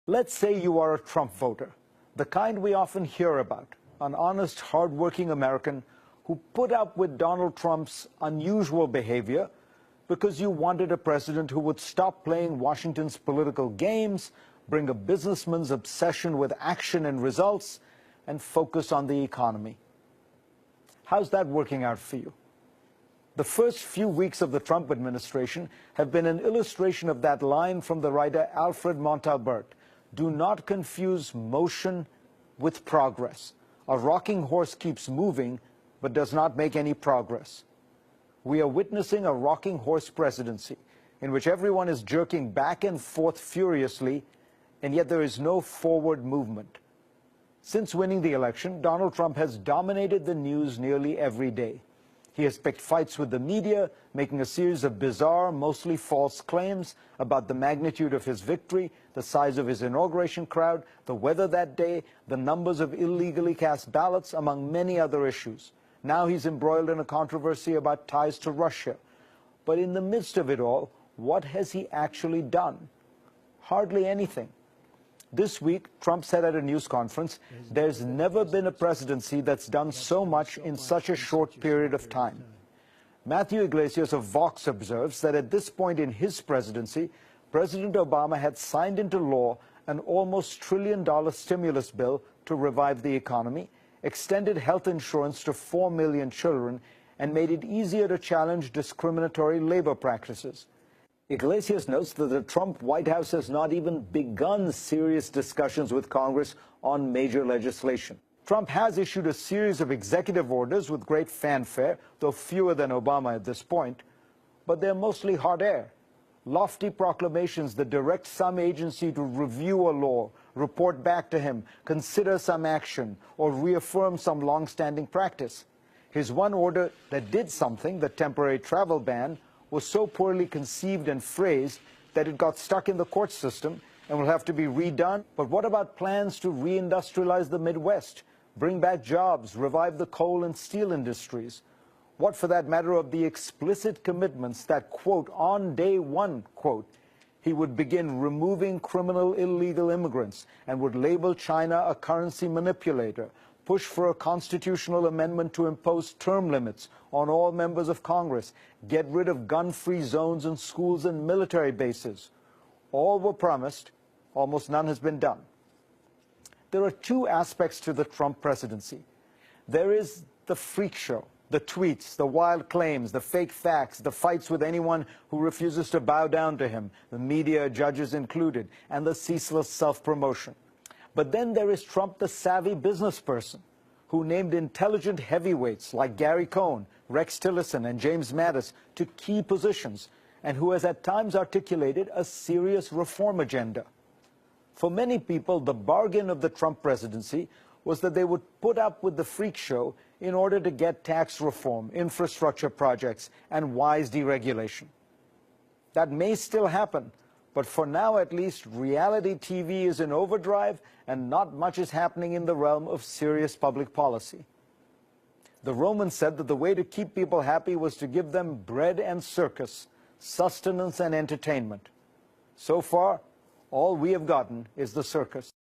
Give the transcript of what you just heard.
Let's say you are a Trump voter, the kind we often hear about, an honest, hard-working American who put up with Donald Trump's unusual behavior because you wanted a president who would stop playing Washington's political games, bring a businessman's obsession with action and results, and focus on the economy. How's that working out for you? The first few weeks of the Trump administration have been an illustration of that line from the writer Alfred Montalbert: do not confuse motion with progress. A rocking horse keeps moving, but does not make any progress. We are witnessing a rocking horse presidency in which everyone is jerking back and forth furiously, and yet there is no forward movement. Since winning the election, Donald Trump has dominated the news nearly every day. He has picked fights with the media, making a series of bizarre, mostly false claims about the magnitude of his victory, the size of his inauguration crowd, the weather that day, the numbers of illegally cast ballots, among many other issues. Now he's embroiled in a controversy about ties to Russia. But in the midst of it all, what has he actually done? Hardly anything. This week, Trump said at a news conference, there's never been a presidency that's done so much in such a short period of time. Matthew Iglesias of Vox observes that at this point in his presidency, President Obama had signed into law an almost $1 trillion stimulus bill to revive the economy, extended health insurance to 4 million children, and made it easier to challenge discriminatory labor practices. Iglesias notes that the Trump White House has not even begun serious discussions with Congress on major legislation. Trump has issued a series of executive orders with great fanfare, though fewer than Obama at this point, but they're mostly hot air. Lofty proclamations that direct some agency to review a law, report back to him, consider some action, or reaffirm some long-standing practice. His one order that did something, the temporary travel ban, was so poorly conceived and phrased that it got stuck in the court system and will have to be redone. But what about plans to reindustrialize the Midwest, bring back jobs, revive the coal and steel industries? What, for that matter, of the explicit commitments that, quote, on day one, quote, he would begin removing criminal illegal immigrants and would label China a currency manipulator, push for a constitutional amendment to impose term limits on all members of Congress, get rid of gun-free zones in schools and military bases. All were promised, almost none has been done. There are two aspects to the Trump presidency. There is the freak show, the tweets, the wild claims, the fake facts, the fights with anyone who refuses to bow down to him, the media, judges included, and the ceaseless self-promotion. But then there is Trump, the savvy business person, who named intelligent heavyweights like Gary Cohn, Rex Tillerson, and James Mattis to key positions, and who has at times articulated a serious reform agenda. For many people, the bargain of the Trump presidency was that they would put up with the freak show in order to get tax reform, infrastructure projects, and wise deregulation. That may still happen, but for now at least, reality TV is in overdrive and not much is happening in the realm of serious public policy. The Romans said that the way to keep people happy was to give them bread and circus, sustenance and entertainment. So far, all we have gotten is the circus.